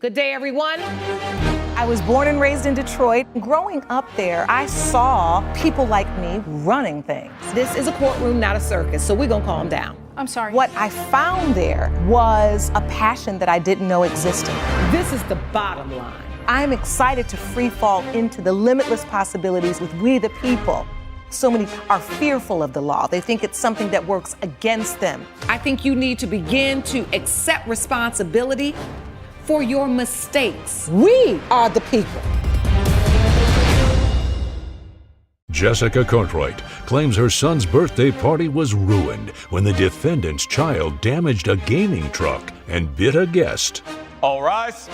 Good day, everyone. I was born and raised in Detroit. Growing up there, I saw people like me running things. This is a courtroom, not a circus, so we're gonna calm down. I'm sorry. What I found there was a passion that I didn't know existed. This is the bottom line. I'm excited to free fall into the limitless possibilities with we the people. So many are fearful of the law. They think it's something that works against them. I think you need to begin to accept responsibility for your mistakes. We are the people. Jessica Cartwright claims her son's birthday party was ruined when the defendant's child damaged a gaming truck and bit a guest. All rise.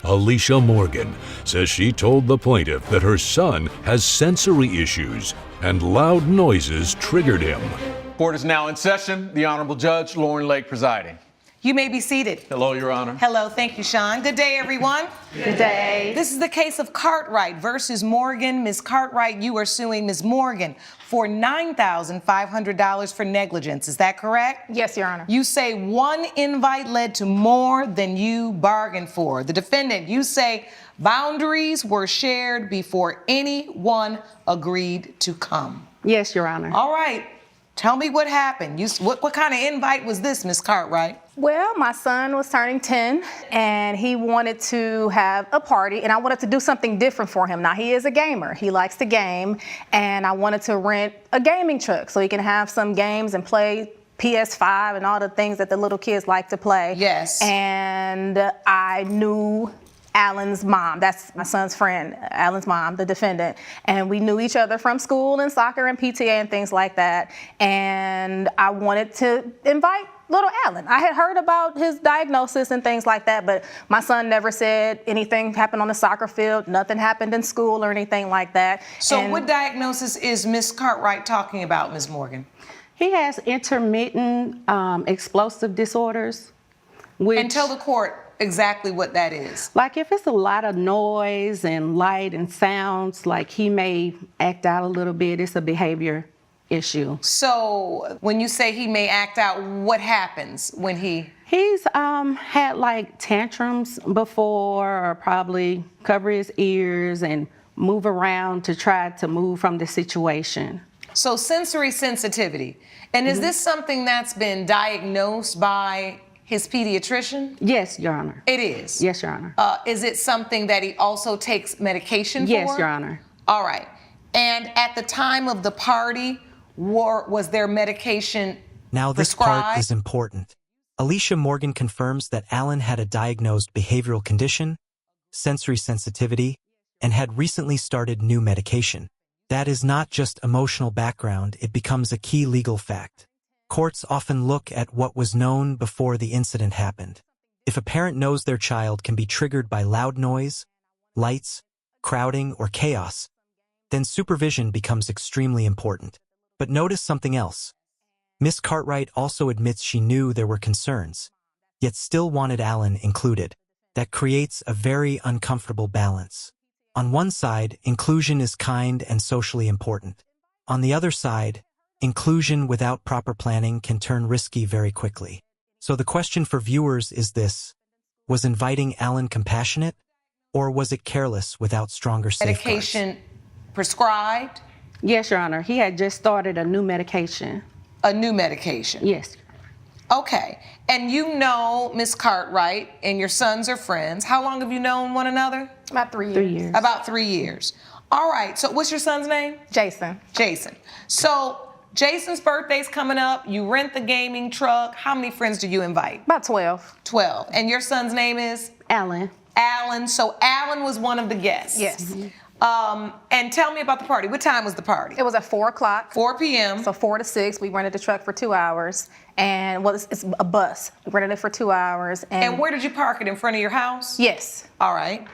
Alicia Morgan says she told the plaintiff that her son has sensory issues and loud noises triggered him. Court is now in session. The Honorable Judge Lauren Lake presiding. You may be seated. Hello, Your Honor. Hello, thank you, Sean. Good day, everyone. Good day. This is the case of Cartwright versus Morgan. Ms. Cartwright, you are suing Ms. Morgan for $9,500 for negligence. Is that correct? Yes, Your Honor. You say one invite led to more than you bargained for. The defendant, you say boundaries were shared before anyone agreed to come. Yes, Your Honor. All right. Tell me what happened. What kind of invite was this, Ms. Cartwright? Well, my son was turning 10 and he wanted to have a party and I wanted to do something different for him. Now, he is a gamer. He likes to game and I wanted to rent a gaming truck so he can have some games and play PS5 and all the things that the little kids like to play. Yes. And I knew Alan's mom, that's my son's friend, Alan's mom, the defendant, and we knew each other from school and soccer and PTA and things like that, and I wanted to invite little Alan. I had heard about his diagnosis and things like that, but my son never said anything happened on the soccer field, nothing happened in school or anything like that. So what diagnosis is Ms. Cartwright talking about, Ms. Morgan? He has intermittent explosive disorders. Which, And tell the court exactly what that is. like if it's a lot of noise and light and sounds, like he may act out a little bit. It's a behavior issue. So when you say he may act out, what happens when he... He's had like tantrums before, or probably cover his ears and move around to try to move from the situation. So sensory sensitivity. And is this something that's been diagnosed by his pediatrician? Yes, Your Honor. It is? Yes, Your Honor. Is it something that he also takes medication for? Yes, Your Honor. All right. And at the time of the party, was there medication Now this prescribed? part is important. Alicia Morgan confirms that Alan had a diagnosed behavioral condition, sensory sensitivity, and had recently started new medication. That is not just emotional background, it becomes a key legal fact. Courts often look at what was known before the incident happened. If a parent knows their child can be triggered by loud noise, lights, crowding, or chaos, then supervision becomes extremely important. But notice something else. Miss Cartwright also admits she knew there were concerns, yet still wanted Alan included. That creates a very uncomfortable balance. On one side, inclusion is kind and socially important. On the other side, inclusion without proper planning can turn risky very quickly. So the question for viewers is this: was inviting Alan compassionate, or was it careless without stronger safeguards? Medication prescribed? Yes, Your Honor. He had just started a new medication. A new medication? Yes. Okay. And you know Miss Cartwright and your sons are friends. How long have you known one another? About 3 years. 3 years. About 3 years. All right. So what's your son's name? Jason. Jason. So Jason's birthday's coming up. You rent the gaming truck. How many friends do you invite? About 12. 12. And your son's name is? Alan. Alan. So Alan was one of the guests. Yes. And tell me about the party. What time was the party? It was at 4 o'clock. 4 p.m. So 4 to 6, we rented the truck for 2 hours. And well, it's a bus. We rented it for 2 hours. And where did you park it? In front of your house? Yes. All right.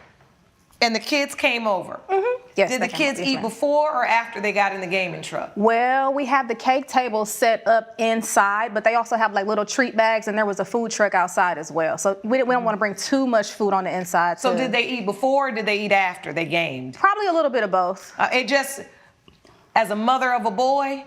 And the kids came over? Mm-hmm. Yes. Did the kids eat before or after they got in the gaming truck? Well, we have the cake table set up inside, but they also have like little treat bags, and there was a food truck outside as well. So we don't want to bring too much food on the inside. So did they eat before or did they eat after they gamed? Probably a little bit of both. as a mother of a boy,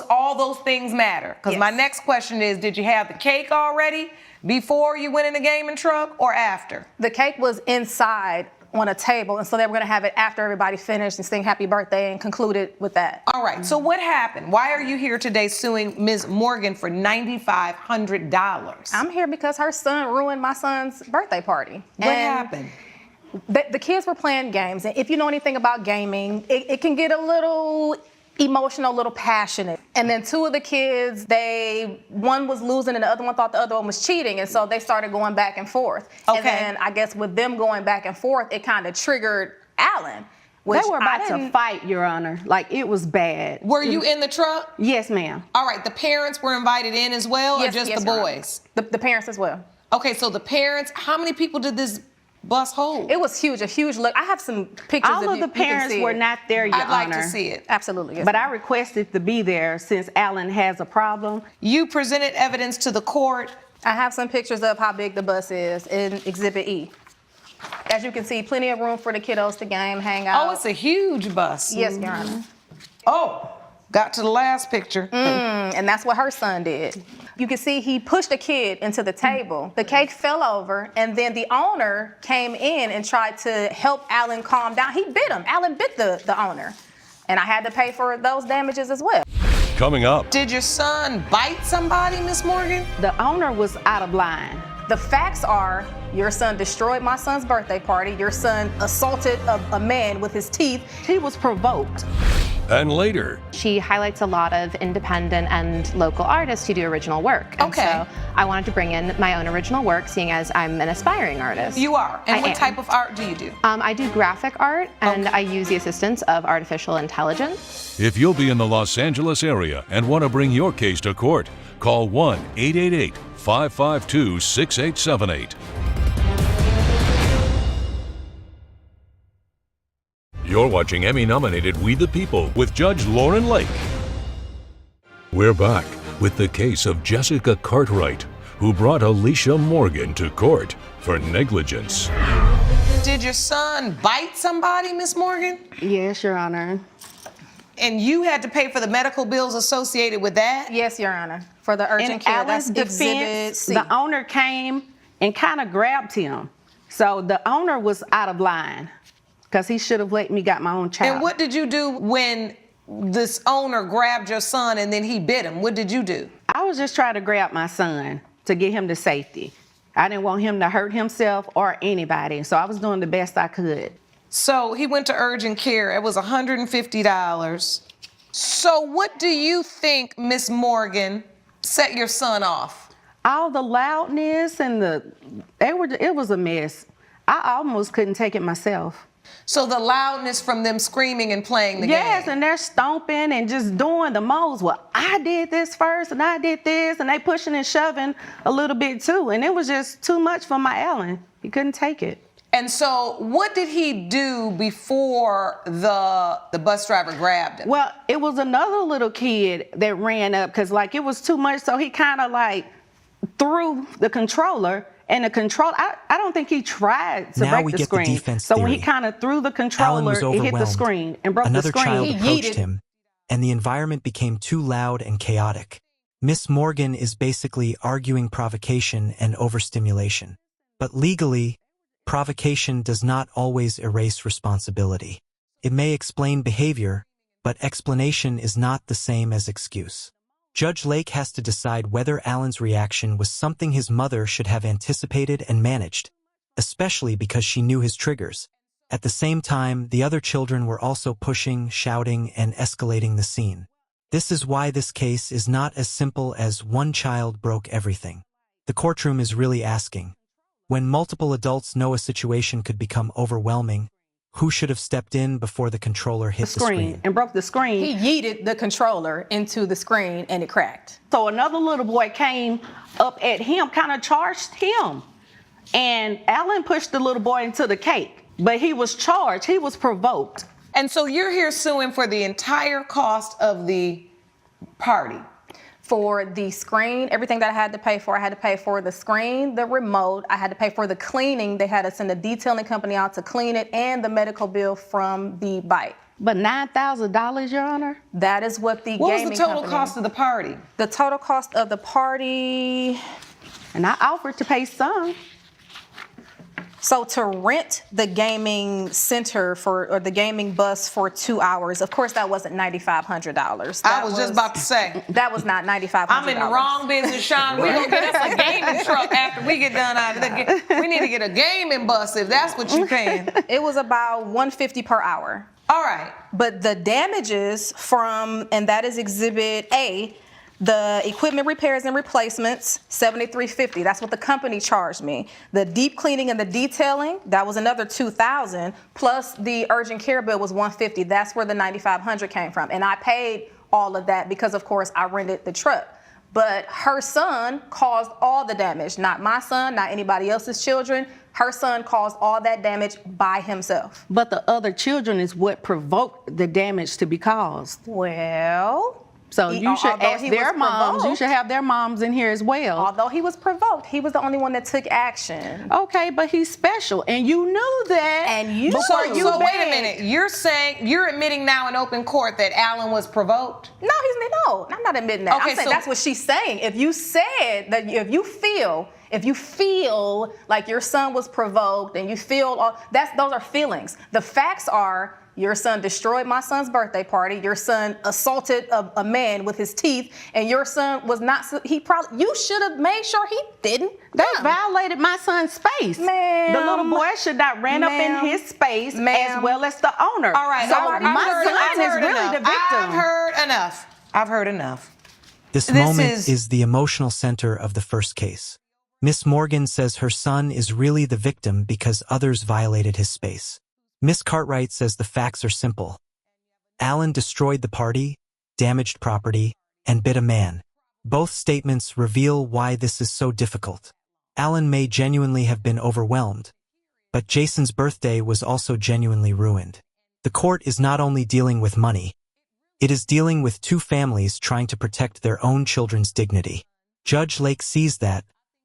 all those things matter. Because my next question is, did you have the cake already before you went in the gaming truck or after? The cake was inside on a table, and so they were gonna have it after everybody finished and sing happy birthday and concluded with that. All right, so what happened? Why are you here today suing Ms. Morgan for $9,500? I'm here because her son ruined my son's birthday party. What happened? The kids were playing games, and if you know anything about gaming, it can get a little emotional, a little passionate. And then two of the kids, one was losing and the other one thought the other one was cheating, and so they started going back and forth. Okay. And then I guess with them going back and forth, it kind of triggered Alan. They were about to fight, Your Honor. Like, it was bad. Were you in the truck? Yes, ma'am. All right, the parents were invited in as well, or Yes, just yes, the Your Honor. boys? The parents as well. Okay, so the parents, how many people did this bus hold? It was huge, a huge look. I have some pictures All of the parents were not there, Your Honor. I'd like to see it. Absolutely, yes. But I requested to be there since Alan has a problem. You presented evidence to the court. I have some pictures of how big the bus is in Exhibit E. As you can see, plenty of room for the kiddos to game, hang out. Oh, it's a huge bus. Yes, Your Honor. Oh, got to the last picture. And that's what her son did. You can see he pushed a kid into the table. The cake fell over, and then the owner came in and tried to help Alan calm down. He bit him. Alan bit the owner. And I had to pay for those damages as well. Coming up, Did your son bite somebody, Miss Morgan? The owner was out of line. The facts are, your son destroyed my son's birthday party. Your son assaulted a man with his teeth. He was provoked. and later, She highlights a lot of independent and local artists who do original work. And Okay. so I wanted to bring in my own original work, seeing as I'm an aspiring artist. You are. And I what am. type of art do you do? I do graphic art, and I use the assistance of artificial intelligence. if you'll be in the Los Angeles area and want to bring your case to court, call 1-888-552-6878. You're watching Emmy-nominated We the People with Judge Lauren Lake. We're back with the case of Jessica Cartwright, who brought Alicia Morgan to court for negligence. Did your son bite somebody, Miss Morgan? Yes, Your Honor. And you had to pay for the medical bills associated with that? Yes, Your Honor. For the urgent In care, Alan's that's Exhibit defense, C. the owner came and kind of grabbed him. So the owner was out of line because he should have let me got my own child. And what did you do when this owner grabbed your son and then he bit him? What did you do? I was just trying to grab my son to get him to safety. I didn't want him to hurt himself or anybody, so I was doing the best I could. So he went to urgent care. It was $150. So what do you think, Miss Morgan, set your son off? All the loudness and it was a mess. I almost couldn't take it myself. So the loudness from them screaming and playing the Yes, game. and they're stomping and just doing the most. Well, I did this first and I did this, and they pushing and shoving a little bit too. And it was just too much for my Alan. He couldn't take it. And so what did he do before the bus driver grabbed him? Well, it was another little kid that ran up because like it was too much. So he kind of like threw the controller. And the control, I don't think he tried to Now break we the get the screen. defense So when he theory. kind of threw the Alan controller, was it hit the overwhelmed. screen and broke Another the screen. child He approached yeeted. him, and the environment became too loud and chaotic. Miss Morgan is basically arguing provocation and overstimulation. But legally, provocation does not always erase responsibility. It may explain behavior, but explanation is not the same as excuse. Judge Lake has to decide whether Alan's reaction was something his mother should have anticipated and managed, especially because she knew his triggers. At the same time, the other children were also pushing, shouting, and escalating the scene. This is why this case is not as simple as one child broke everything. The courtroom is really asking, when multiple adults know a situation could become overwhelming, who should have stepped in before the controller hit the screen? And broke the screen. He yeeted the controller into the screen and it cracked. So another little boy came up at him, kind of charged him. And Alan pushed the little boy into the cake, but he was charged. He was provoked. And so you're here suing for the entire cost of the party. For the screen, everything that I had to pay for the screen, the remote, I had to pay for the cleaning. They had to send a detailing company out to clean it, and the medical bill from the bite. But $9,000, Your Honor? That is what the What was gaming the total company- cost of the party? The total cost of the party. And I offered to pay some. So to rent the gaming center or the gaming bus for 2 hours, of course that wasn't $9,500. I was just about to say. That was not $9,500. I'm in the wrong business, Sean. We're going to get us a gaming truck after we get done out of the We need to get a gaming bus if that's what you're paying. It was about $150 per hour. All right. But the damages from, and that is Exhibit A, the equipment repairs and replacements, $7,350. That's what the company charged me. The deep cleaning and the detailing, that was another $2,000. Plus the urgent care bill was $150. That's where the $9,500 came from. And I paid all of that because, of course, I rented the truck. But her son caused all the damage. Not my son, not anybody else's children. Her son caused all that damage by himself. But the other children is what provoked the damage to be caused. Well, So you should although ask he their was moms. You provoked- should have their moms in here as well. although he was provoked, he was the only one that took action. Okay, but he's special, and you knew that. And you So were you wait a begged. minute. You're admitting now in open court that Alan was provoked? No, I'm not admitting that. Okay, I'm saying so- that's what she's saying. If you said that, if you feel like your son was provoked and you feel those are feelings. The facts are your son destroyed my son's birthday party. Your son assaulted a man with his teeth, and your son was not. You should have made sure he didn't. They violated my son's space. Ma'am. The little boy should not ran up in Ma'am. his space Ma'am. as well as the owner. All right. So I've my heard son is really enough. the victim. I've heard enough. This This moment is- is the emotional center of the first case. Miss Morgan says her son is really the victim because others violated his space. Miss Cartwright says the facts are simple. Alan destroyed the party, damaged property, and bit a man. Both statements reveal why this is so difficult. Alan may genuinely have been overwhelmed, but Jason's birthday was also genuinely ruined. The court is not only dealing with money, it is dealing with two families trying to protect their own children's dignity. Judge Lake sees that,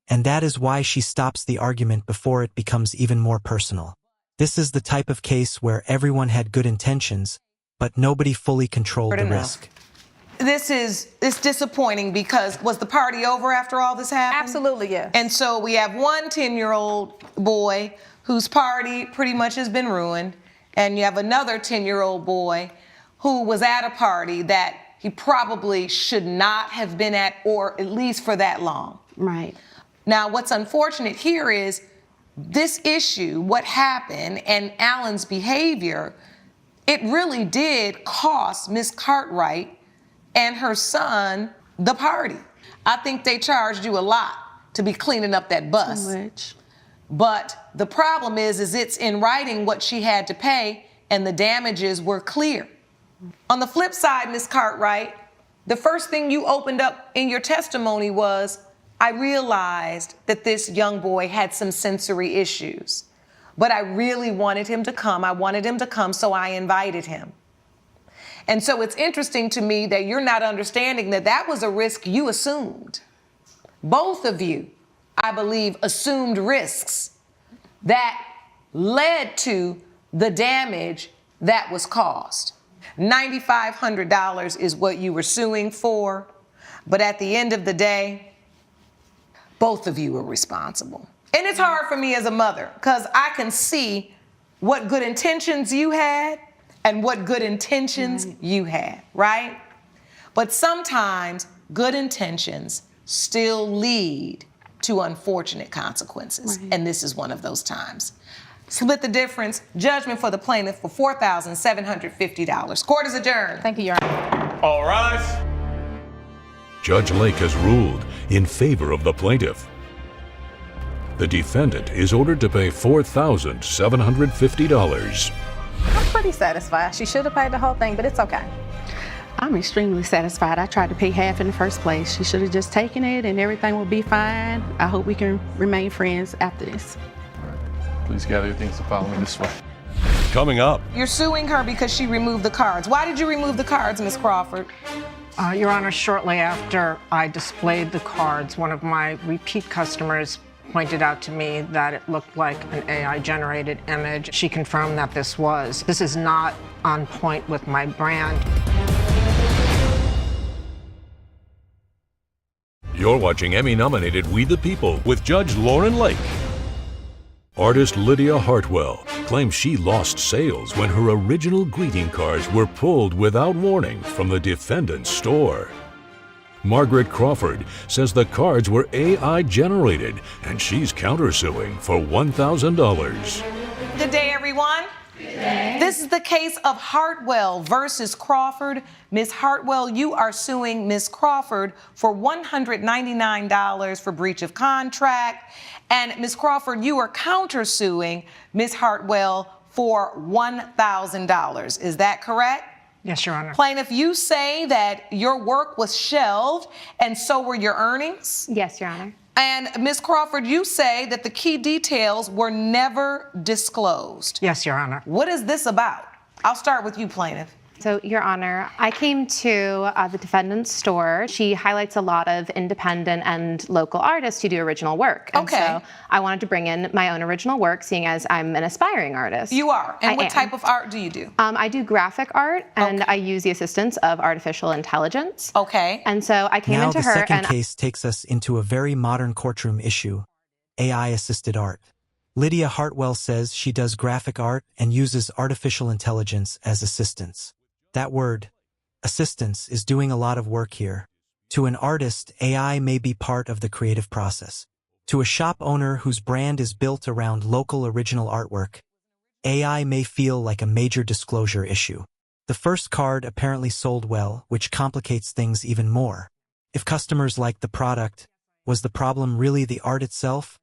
and that is why she stops the argument before it becomes even more personal. This is the type of case where everyone had good intentions, but nobody fully controlled the risk. It's disappointing because was the party over after all this happened? Absolutely, yes. And so we have one 10-year-old boy whose party pretty much has been ruined, and you have another 10-year-old boy who was at a party that he probably should not have been at, or at least for that long. Right. Now, what's unfortunate here is this issue, what happened, and Alan's behavior, it really did cost Miss Cartwright and her son the party. I think they charged you a lot to be cleaning up that bus. Too much. But the problem is it's in writing what she had to pay, and the damages were clear. On the flip side, Miss Cartwright, the first thing you opened up in your testimony was, I realized that this young boy had some sensory issues, but I really wanted him to come. I wanted him to come, so I invited him. And so it's interesting to me that you're not understanding that that was a risk you assumed. Both of you, I believe, assumed risks that led to the damage that was caused. $9,500 is what you were suing for, but at the end of the day, both of you are responsible. And it's hard for me as a mother because I can see what good intentions you had and what good intentions you had, right? But sometimes good intentions still lead to unfortunate consequences. Right. And this is one of those times. Split the difference. Judgment for the plaintiff for $4,750. Court is adjourned. Thank you, Your Honor. All rise. Judge Lake has ruled in favor of the plaintiff. The defendant is ordered to pay $4,750. I'm pretty satisfied. She should have paid the whole thing, but it's okay. I'm extremely satisfied. I tried to pay half in the first place. She should have just taken it and everything will be fine. I hope we can remain friends after this. Please gather your things to follow me this way. Coming up, You're suing her because she removed the cards. Why did you remove the cards, Ms. Crawford? Your Honor, shortly after I displayed the cards, one of my repeat customers pointed out to me that it looked like an AI-generated image. She confirmed that this is not on point with my brand. You're watching Emmy-nominated We the People with Judge Lauren Lake. Artist Lydia Hartwell claims she lost sales when her original greeting cards were pulled without warning from the defendant's store. Margaret Crawford says the cards were AI-generated and she's countersuing for $1,000. Good day, everyone. This is the case of Hartwell versus Crawford. Ms. Hartwell, you are suing Ms. Crawford for $199 for breach of contract. And Ms. Crawford, you are countersuing Ms. Hartwell for $1,000. Is that correct? Yes, Your Honor. Plaintiff, you say that your work was shelved and so were your earnings? Yes, Your Honor. And Ms. Crawford, you say that the key details were never disclosed. Yes, Your Honor. What is this about? I'll start with you, plaintiff. So, Your Honor, I came to the defendant's store. She highlights a lot of independent and local artists who do original work. And Okay. so I wanted to bring in my own original work, seeing as I'm an aspiring artist. You are. And I what am. type of art do you do? I do graphic art, and Okay. I use the assistance of artificial intelligence. Okay. And so I came Now into the her second and case takes us into a very modern courtroom issue, AI-assisted art. Lydia Hartwell says she does graphic art and uses artificial intelligence as assistance. That word, assistance, is doing a lot of work here. To an artist, AI may be part of the creative process. To a shop owner whose brand is built around local original artwork, AI may feel like a major disclosure issue. The first card apparently sold well, which complicates things even more. If customers liked the product, was the problem really the art itself,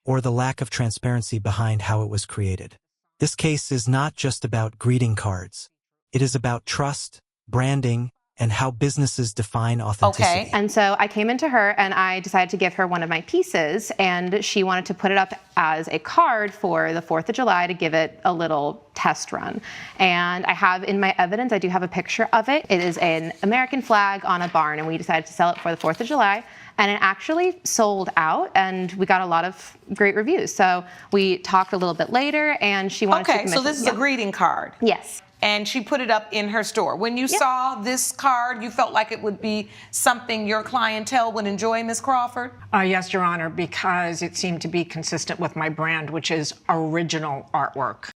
or the lack of transparency behind how it was created? This case is not just about greeting cards. It is about trust, branding, and how businesses define authenticity. Okay. And so I came into her and I decided to give her one of my pieces, and she wanted to put it up as a card for the 4th of July to give it a little test run. And I have in my evidence, I do have a picture of it. It is an American flag on a barn, and we decided to sell it for the 4th of July. And it actually sold out, and we got a lot of great reviews. So we talked a little bit later, and she wanted to Okay, commit so this is a greeting card. Yes. And she put it up in her store. When you saw this card, you felt like it would be something your clientele would enjoy, Ms. Crawford? Yes, Your Honor, because it seemed to be consistent with my brand, which is original artwork.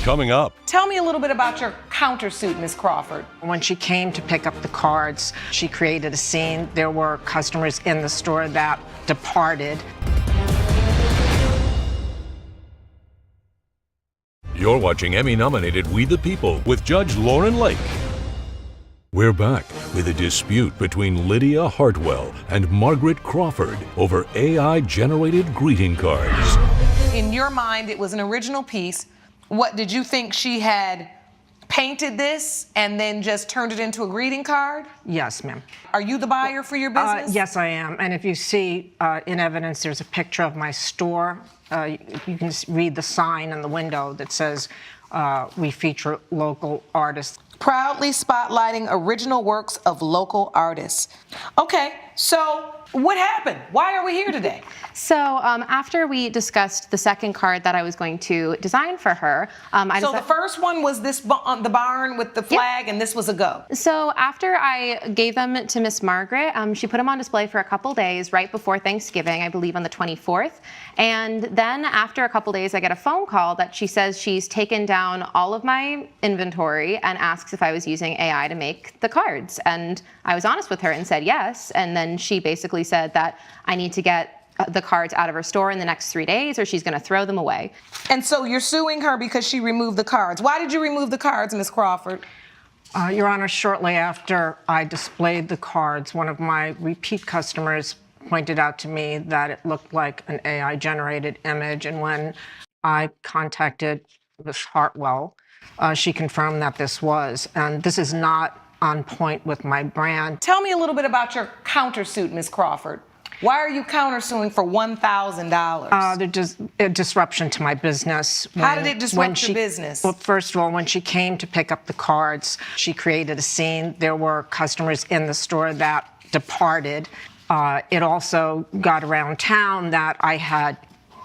Coming up, Tell me a little bit about your countersuit, Ms. Crawford. When she came to pick up the cards, she created a scene. There were customers in the store that departed. you're watching Emmy-nominated We the People with Judge Lauren Lake. We're back with a dispute between Lydia Hartwell and Margaret Crawford over AI-generated greeting cards. In your mind, it was an original piece. What, did you think she had painted this and then just turned it into a greeting card? Yes, ma'am. Are you the buyer for your business? Yes, I am. And if you see in evidence, there's a picture of my store. You can read the sign in the window that says, we feature local artists. Proudly spotlighting original works of local artists. Okay, so what happened? Why are we here today? So after we discussed the second card that I was going to design for her, So the first one was this the barn with the flag, and this was a go. So after I gave them to Miss Margaret, she put them on display for a couple days right before Thanksgiving, I believe on the 24th. And then after a couple days, I get a phone call that she says she's taken down all of my inventory and asks if I was using AI to make the cards. And I was honest with her and said yes. And then she basically said that I need to get the cards out of her store in the next 3 days or she's going to throw them away. And so you're suing her because she removed the cards. Why did you remove the cards, Ms. Crawford? Your Honor, shortly after I displayed the cards, one of my repeat customers pointed out to me that it looked like an AI-generated image. And when I contacted Ms. Hartwell, she confirmed that this was. And this is not on point with my brand. Tell me a little bit about your countersuit, Ms. Crawford. Why are you countersuing for $1,000? There's a disruption to my business. How did it disrupt your business? Well, first of all, when she came to pick up the cards, she created a scene. There were customers in the store that departed. It also got around town that I had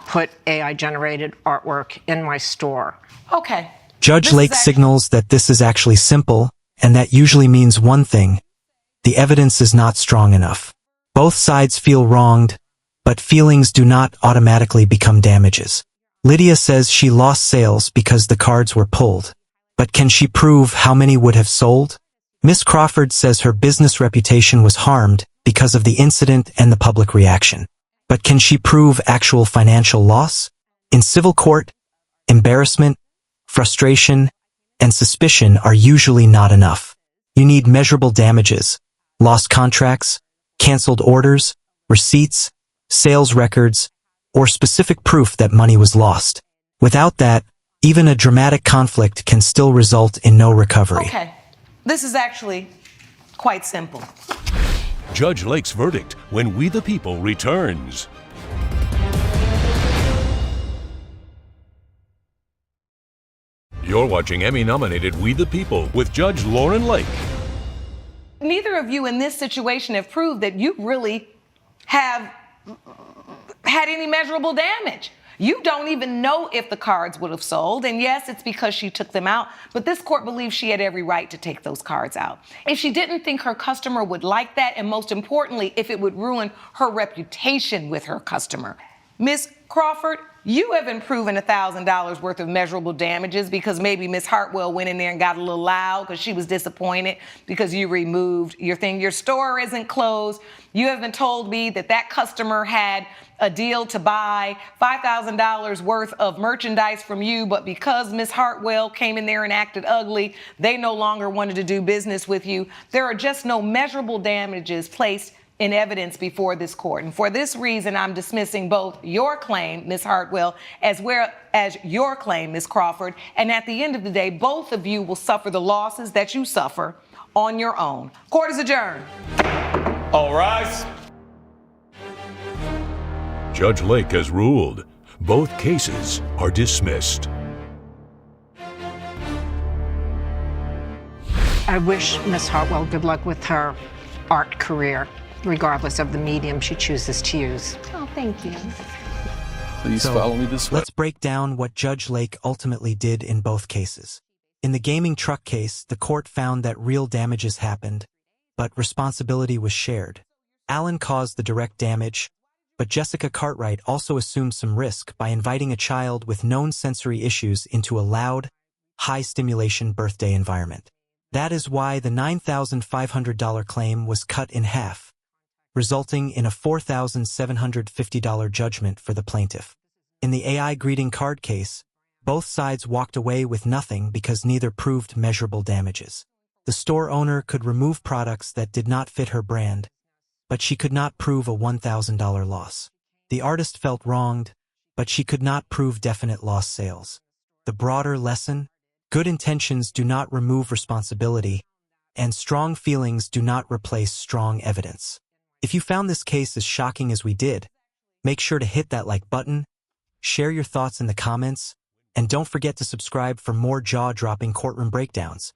put AI generated artwork in my store. Okay. Judge This is Lake actually- signals that this is actually simple, and that usually means one thing: the evidence is not strong enough. Both sides feel wronged, but feelings do not automatically become damages. Lydia says she lost sales because the cards were pulled. But can she prove how many would have sold? Miss Crawford says her business reputation was harmed because of the incident and the public reaction. But can she prove actual financial loss? In civil court, embarrassment, frustration, and suspicion are usually not enough. You need measurable damages, lost contracts, canceled orders, receipts, sales records, or specific proof that money was lost. Without that, even a dramatic conflict can still result in no recovery. Okay. This is actually quite simple. Judge Lake's verdict when We the People returns. You're watching Emmy-nominated We the People with Judge Lauren Lake. Neither of you in this situation have proved that you really have had any measurable damage. You don't even know if the cards would have sold. And yes, it's because she took them out, but this court believes she had every right to take those cards out. If she didn't think her customer would like that, and most importantly, if it would ruin her reputation with her customer. Miss Crawford, you haven't proven $1,000 worth of measurable damages because maybe Miss Hartwell went in there and got a little loud because she was disappointed because you removed your thing. Your store isn't closed. You haven't told me that that customer had a deal to buy $5,000 worth of merchandise from you, but because Miss Hartwell came in there and acted ugly, they no longer wanted to do business with you. There are just no measurable damages placed in evidence before this court. And for this reason, I'm dismissing both your claim, Ms. Hartwell, as well as your claim, Ms. Crawford. And at the end of the day, both of you will suffer the losses that you suffer on your own. Court is adjourned. All rise. Judge Lake has ruled. Both cases are dismissed. I wish Miss Hartwell good luck with her art career, regardless of the medium she chooses to use. Oh, thank you. Please So, follow me this way. Let's break down what Judge Lake ultimately did in both cases. In the gaming truck case, the court found that real damages happened, but responsibility was shared. Alan caused the direct damage, but Jessica Cartwright also assumed some risk by inviting a child with known sensory issues into a loud, high-stimulation birthday environment. That is why the $9,500 claim was cut in half, resulting in a $4,750 judgment for the plaintiff. In the AI greeting card case, both sides walked away with nothing because neither proved measurable damages. The store owner could remove products that did not fit her brand, but she could not prove a $1,000 loss. The artist felt wronged, but she could not prove definite lost sales. The broader lesson: good intentions do not remove responsibility, and strong feelings do not replace strong evidence. If you found this case as shocking as we did, make sure to hit that like button, share your thoughts in the comments, and don't forget to subscribe for more jaw-dropping courtroom breakdowns.